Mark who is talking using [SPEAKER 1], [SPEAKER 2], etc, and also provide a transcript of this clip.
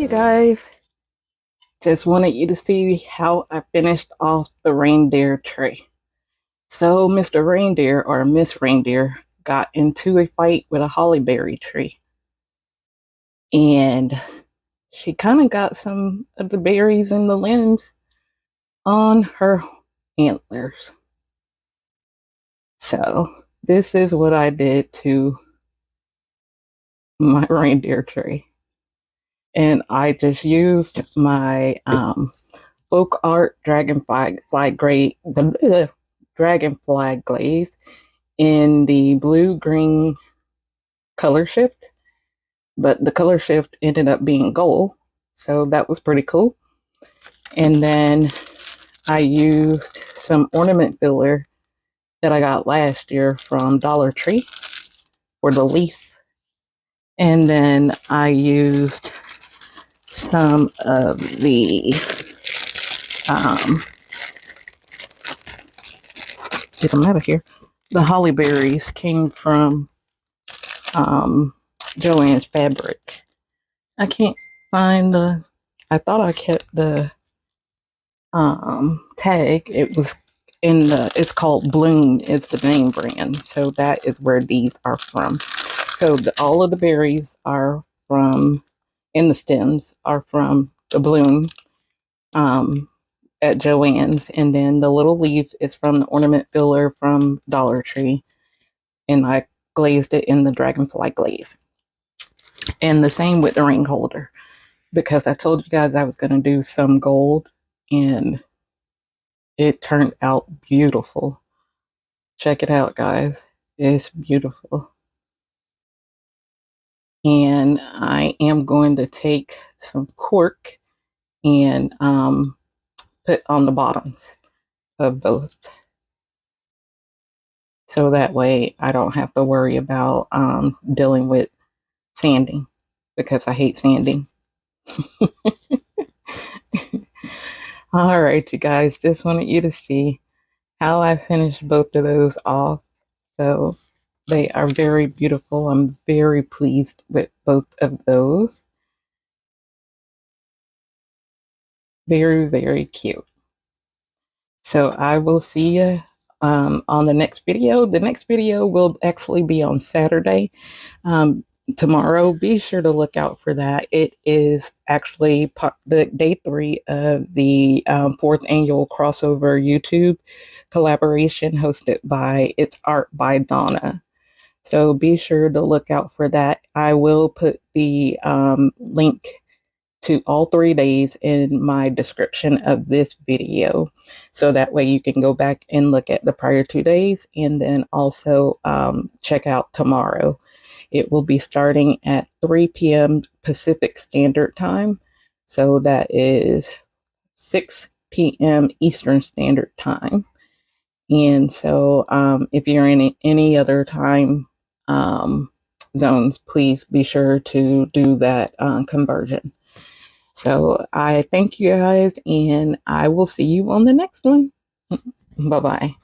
[SPEAKER 1] you guys. Just wanted you to see how I finished off the reindeer tree. So Mr. Reindeer or Miss Reindeer got into a fight with a hollyberry tree. And she kind of got some of the berries and the limbs on her antlers. So this is what I did to my reindeer tree. And I just used my folk art dragonfly glaze in the blue green color shift, but the color shift ended up being gold, so that was pretty cool. And then I used some ornament filler that I got last year from Dollar Tree for the leaf, and then I used some of the get them out of here. The holly berries came from Joann's Fabric. I can't find I thought I kept the tag. It was in it's called Bloom. It's the name brand. So that is where these are from. So all of the berries are from, in the stems are from the Bloom at Joann's. And then the little leaf is from the ornament filler from Dollar Tree. And I glazed it in the dragonfly glaze. And the same with the ring holder, because I told you guys I was going to do some gold, and it turned out beautiful. Check it out, guys. It's beautiful. And I am going to take some cork and put on the bottoms of both. So that way I don't have to worry about dealing with sanding, because I hate sanding. All right, you guys, just wanted you to see how I finished both of those off. So they are very beautiful. I'm very pleased with both of those. Very, very cute. So I will see you on the next video. The next video will actually be on Saturday. Tomorrow, be sure to look out for that. It is actually the day 3 of the 4th annual crossover YouTube collaboration hosted by It's Art by Donna. So be sure to look out for that. I will put the link to all 3 days in my description of this video. So that way you can go back and look at the prior 2 days, and then also check out tomorrow. It will be starting at 3 p.m. Pacific Standard Time. So that is 6 p.m. Eastern Standard Time. And so if you're in any other time zones, please be sure to do that conversion. So I thank you guys, and I will see you on the next one. Bye-bye.